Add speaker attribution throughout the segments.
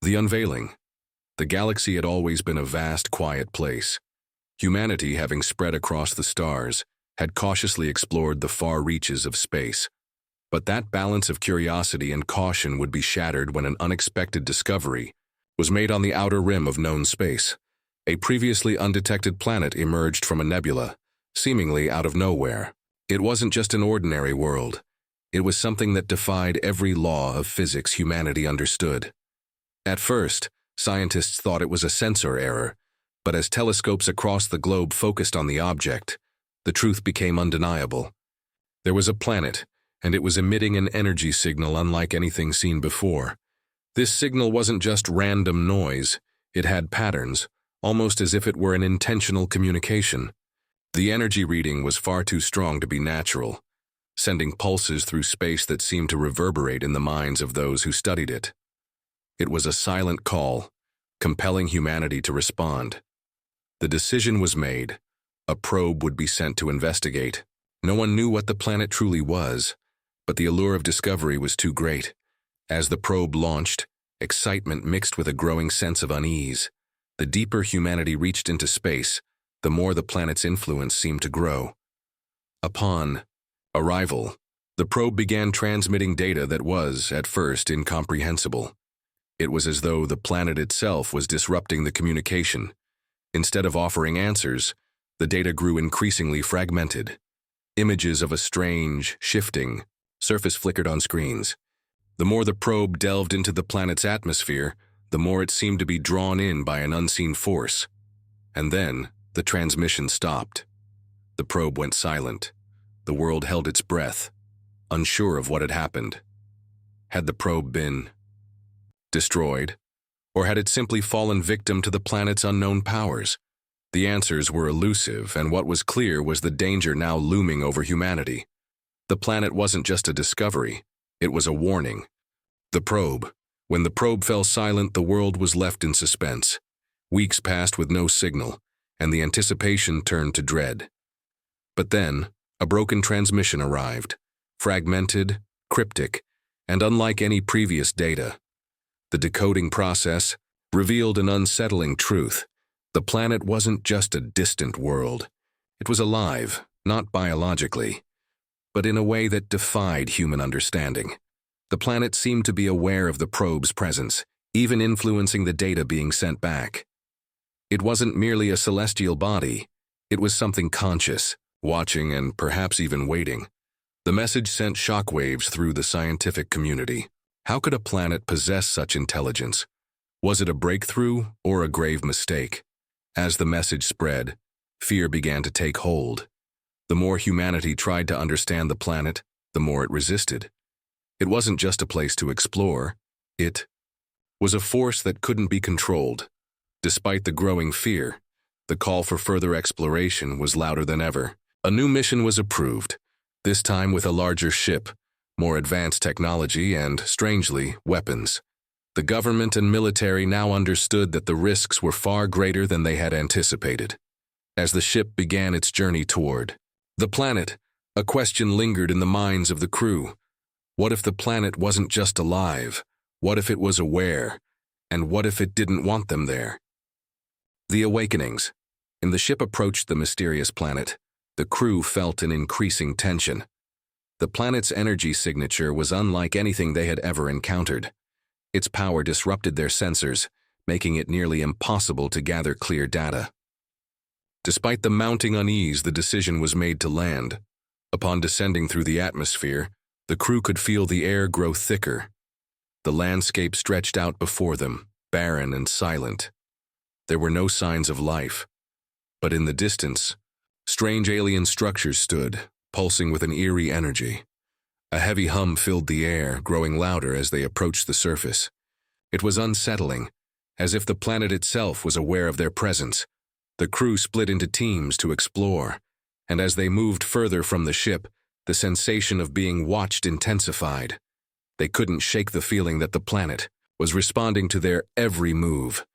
Speaker 1: The unveiling. The galaxy had always been a vast, quiet place. Humanity, having spread across the stars, had cautiously explored the far reaches of space. But that balance of curiosity and caution would be shattered when an unexpected discovery was made on the outer rim of known space. A previously undetected planet emerged from a nebula, seemingly out of nowhere. It wasn't just an ordinary world. It was something that defied every law of physics humanity understood. At first, scientists thought it was a sensor error, but as telescopes across the globe focused on the object, the truth became undeniable. There was a planet, and it was emitting an energy signal unlike anything seen before. This signal wasn't just random noise, it had patterns, almost as if it were an intentional communication. The energy reading was far too strong to be natural, sending pulses through space that seemed to reverberate in the minds of those who studied it. It was a silent call, compelling humanity to respond. The decision was made. A probe would be sent to investigate. No one knew what the planet truly was, but the allure of discovery was too great. As the probe launched, excitement mixed with a growing sense of unease. The deeper humanity reached into space, the more the planet's influence seemed to grow. Upon arrival, the probe began transmitting data that was, at first, incomprehensible. It was as though the planet itself was disrupting the communication. Instead of offering answers, the data grew increasingly fragmented. Images of a strange, shifting surface flickered on screens. The more the probe delved into the planet's atmosphere, the more it seemed to be drawn in by an unseen force. And then, the transmission stopped. The probe went silent. The world held its breath, unsure of what had happened. Had the probe been destroyed, or had it simply fallen victim to the planet's unknown powers? The answers were elusive, and what was clear was the danger now looming over humanity. The planet wasn't just a discovery, it was a warning. When the probe fell silent, the world was left in suspense. Weeks passed with no signal, and the anticipation turned to dread. But then, a broken transmission arrived, fragmented, cryptic, and unlike any previous data. The decoding process revealed an unsettling truth. The planet wasn't just a distant world. It was alive, not biologically, but in a way that defied human understanding. The planet seemed to be aware of the probe's presence, even influencing the data being sent back. It wasn't merely a celestial body. It was something conscious, watching and perhaps even waiting. The message sent shockwaves through the scientific community. How could a planet possess such intelligence? Was it a breakthrough or a grave mistake? As the message spread, fear began to take hold. The more humanity tried to understand the planet, the more it resisted. It wasn't just a place to explore. It was a force that couldn't be controlled. Despite the growing fear, the call for further exploration was louder than ever. A new mission was approved, this time with a larger ship, more advanced technology, and, strangely, weapons. The government and military now understood that the risks were far greater than they had anticipated. As the ship began its journey toward the planet, a question lingered in the minds of the crew. What if the planet wasn't just alive? What if it was aware? And what if it didn't want them there? The awakenings. When the ship approached the mysterious planet, the crew felt an increasing tension. The planet's energy signature was unlike anything they had ever encountered. Its power disrupted their sensors, making it nearly impossible to gather clear data. Despite the mounting unease, the decision was made to land. Upon descending through the atmosphere, the crew could feel the air grow thicker. The landscape stretched out before them, barren and silent. There were no signs of life. But in the distance, strange alien structures stood, pulsing with an eerie energy. A heavy hum filled the air, growing louder as they approached the surface. It was unsettling, as if the planet itself was aware of their presence. The crew split into teams to explore, and as they moved further from the ship, the sensation of being watched intensified. They couldn't shake the feeling that the planet was responding to their every move.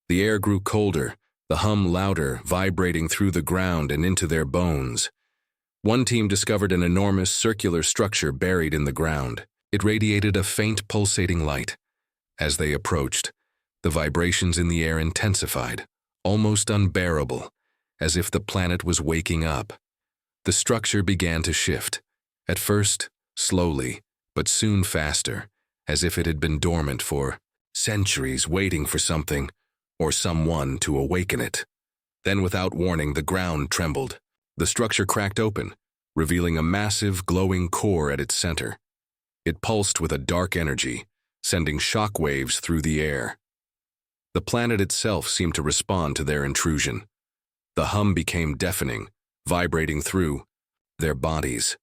Speaker 1: The air grew colder, the hum louder, vibrating through the ground and into their bones. One team discovered an enormous circular structure buried in the ground. It radiated a faint pulsating light. As they approached, The vibrations in the air intensified, almost unbearable, as if the planet was waking up. The structure began to shift, at first slowly, but soon faster, as if it had been dormant for centuries, waiting for something or someone to awaken it. Then, without warning, the ground trembled. The structure cracked open, revealing a massive, glowing core at its center. It pulsed with a dark energy, sending shock waves through the air. The planet itself seemed to respond to their intrusion. The hum became deafening, vibrating through their bodies.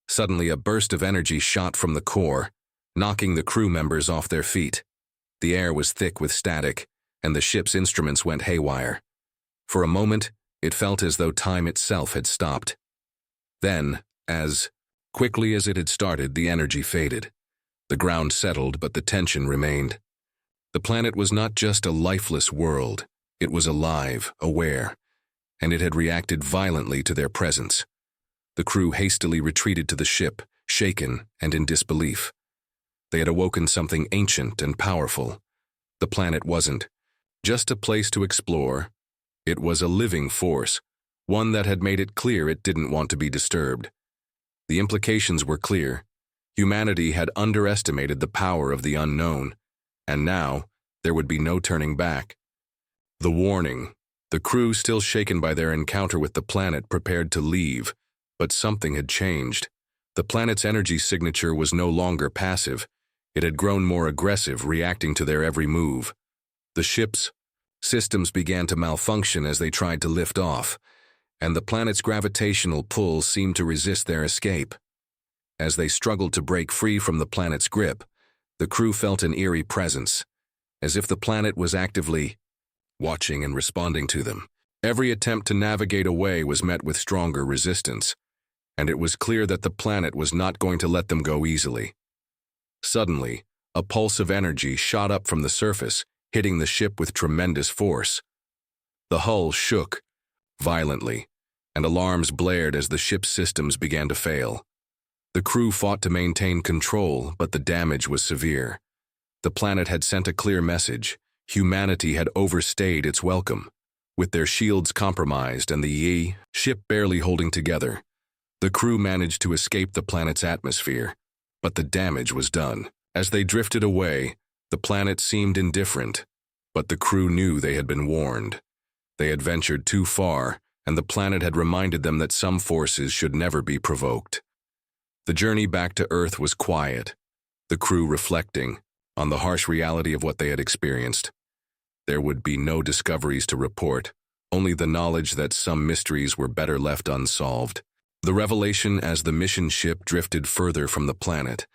Speaker 1: Suddenly, a burst of energy shot from the core, knocking the crew members off their feet. The air was thick with static, and the ship's instruments went haywire. For a moment, it felt as though time itself had stopped. Then, as quickly as it had started, the energy faded. The ground settled, but the tension remained. The planet was not just a lifeless world. It was alive, aware, and it had reacted violently to their presence. The crew hastily retreated to the ship, shaken and in disbelief. They had awoken something ancient and powerful. The planet wasn't just a place to explore. It was a living force, one that had made it clear it didn't want to be disturbed. The implications were clear. Humanity had underestimated the power of the unknown, and now there would be no turning back. The warning. The crew, still shaken by their encounter with the planet, prepared to leave, but something had changed. The planet's energy signature was no longer passive. It had grown more aggressive, reacting to their every move. The ship's systems began to malfunction as they tried to lift off, and the planet's gravitational pull seemed to resist their escape. As they struggled to break free from the planet's grip, the crew felt an eerie presence, as if the planet was actively watching and responding to them. Every attempt to navigate away was met with stronger resistance, and it was clear that the planet was not going to let them go easily. Suddenly, a pulse of energy shot up from the surface, hitting the ship with tremendous force. The hull shook violently, and alarms blared as the ship's systems began to fail. The crew fought to maintain control, but the damage was severe. The planet had sent a clear message. Humanity had overstayed its welcome. With their shields compromised and the ship barely holding together, the crew managed to escape the planet's atmosphere, but the damage was done. As they drifted away, the planet seemed indifferent, but the crew knew they had been warned. They had ventured too far, and the planet had reminded them that some forces should never be provoked. The journey back to Earth was quiet, the crew reflecting on the harsh reality of what they had experienced. There would be no discoveries to report, only the knowledge that some mysteries were better left unsolved. The revelation as the mission ship drifted further from the planet.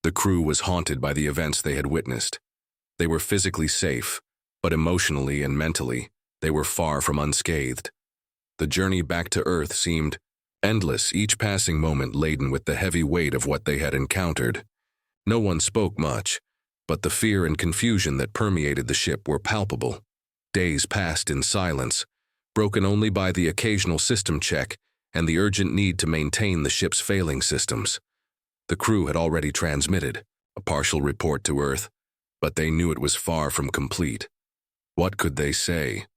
Speaker 1: The crew was haunted by the events they had witnessed. They were physically safe, but emotionally and mentally, they were far from unscathed. The journey back to Earth seemed endless, each passing moment laden with the heavy weight of what they had encountered. No one spoke much, but the fear and confusion that permeated the ship were palpable. Days passed in silence, broken only by the occasional system check and the urgent need to maintain the ship's failing systems. The crew had already transmitted a partial report to Earth, but they knew it was far from complete. What could they say?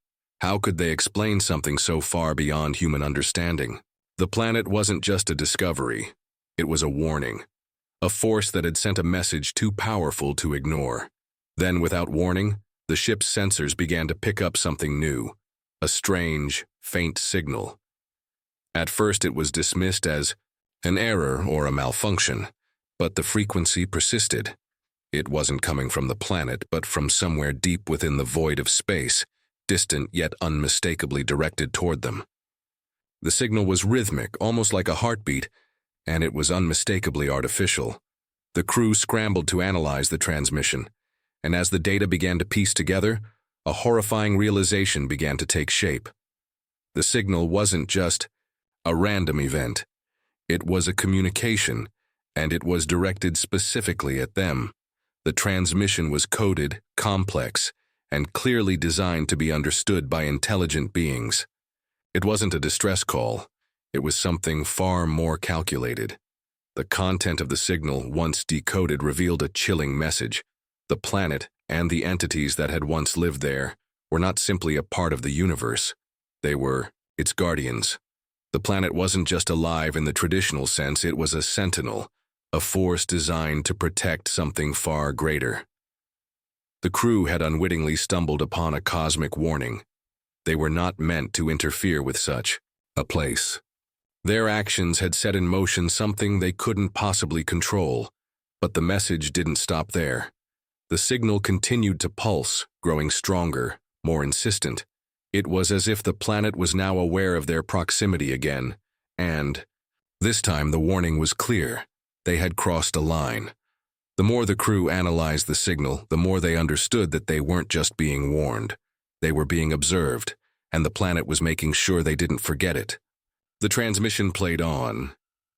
Speaker 1: How could they explain something so far beyond human understanding? The planet wasn't just a discovery, it was a warning. A force that had sent a message too powerful to ignore. Then, without warning, the ship's sensors began to pick up something new, a strange, faint signal. At first it was dismissed as an error or a malfunction, but the frequency persisted. It wasn't coming from the planet, but from somewhere deep within the void of space, distant yet unmistakably directed toward them. The signal was rhythmic, almost like a heartbeat, and it was unmistakably artificial. The crew scrambled to analyze the transmission, and as the data began to piece together, a horrifying realization began to take shape. The signal wasn't just a random event. It was a communication, and it was directed specifically at them. The transmission was coded, complex, and clearly designed to be understood by intelligent beings. It wasn't a distress call. It was something far more calculated. The content of the signal, once decoded, revealed a chilling message. The planet and the entities that had once lived there were not simply a part of the universe. They were its guardians. The planet wasn't just alive in the traditional sense, it was a sentinel, a force designed to protect something far greater. The crew had unwittingly stumbled upon a cosmic warning. They were not meant to interfere with such a place. Their actions had set in motion something they couldn't possibly control, but the message didn't stop there. The signal continued to pulse, growing stronger, more insistent. It was as if the planet was now aware of their proximity again, and this time the warning was clear. They had crossed a line. The more the crew analyzed the signal, the more they understood that they weren't just being warned. They were being observed, and the planet was making sure they didn't forget it. The transmission played on.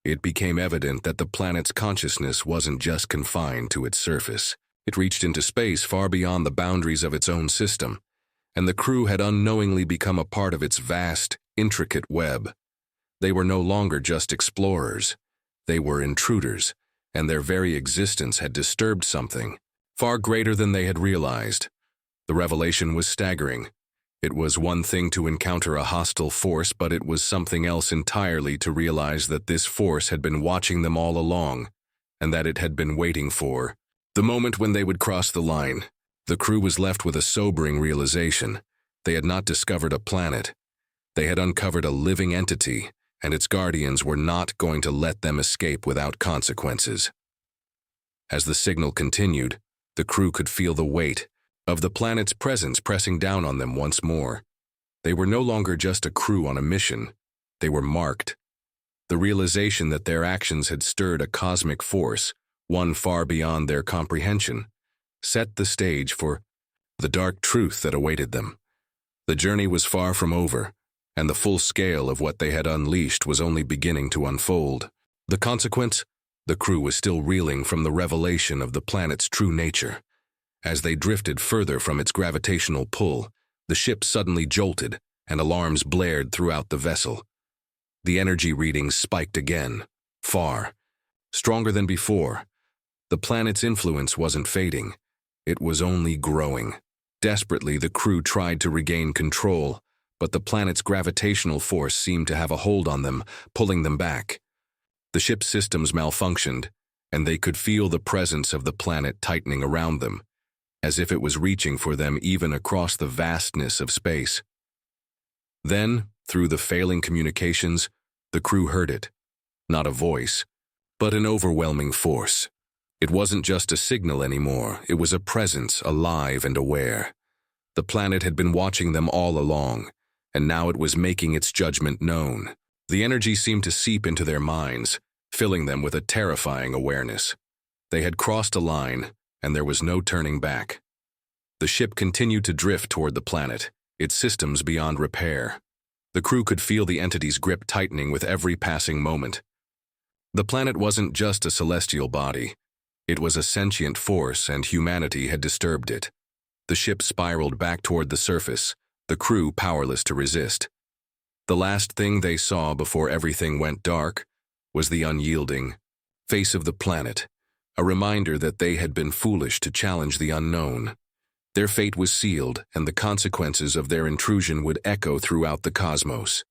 Speaker 1: It became evident that the planet's consciousness wasn't just confined to its surface. It reached into space far beyond the boundaries of its own system, and the crew had unknowingly become a part of its vast, intricate web. They were no longer just explorers. They were intruders, and their very existence had disturbed something far greater than they had realized. The revelation was staggering. It was one thing to encounter a hostile force, but it was something else entirely to realize that this force had been watching them all along, and that it had been waiting for the moment when they would cross the line. The crew was left with a sobering realization. They had not discovered a planet. They had uncovered a living entity, and its guardians were not going to let them escape without consequences. As the signal continued, the crew could feel the weight of the planet's presence pressing down on them once more. They were no longer just a crew on a mission. They were marked. The realization that their actions had stirred a cosmic force, one far beyond their comprehension, set the stage for the dark truth that awaited them. The journey was far from over, and the full scale of what they had unleashed was only beginning to unfold. The consequence? The crew was still reeling from the revelation of the planet's true nature. As they drifted further from its gravitational pull, the ship suddenly jolted, and alarms blared throughout the vessel. The energy readings spiked again, far, stronger than before. The planet's influence wasn't fading. It was only growing. Desperately, the crew tried to regain control, but the planet's gravitational force seemed to have a hold on them, pulling them back. The ship's systems malfunctioned, and they could feel the presence of the planet tightening around them, as if it was reaching for them even across the vastness of space. Then, through the failing communications, the crew heard it. Not a voice, but an overwhelming force. It wasn't just a signal anymore, it was a presence, alive and aware. The planet had been watching them all along, and now it was making its judgment known. The energy seemed to seep into their minds, filling them with a terrifying awareness. They had crossed a line, and there was no turning back. The ship continued to drift toward the planet, its systems beyond repair. The crew could feel the entity's grip tightening with every passing moment. The planet wasn't just a celestial body. It was a sentient force, and humanity had disturbed it. The ship spiraled back toward the surface, the crew powerless to resist. The last thing they saw before everything went dark was the unyielding face of the planet, a reminder that they had been foolish to challenge the unknown. Their fate was sealed, and the consequences of their intrusion would echo throughout the cosmos.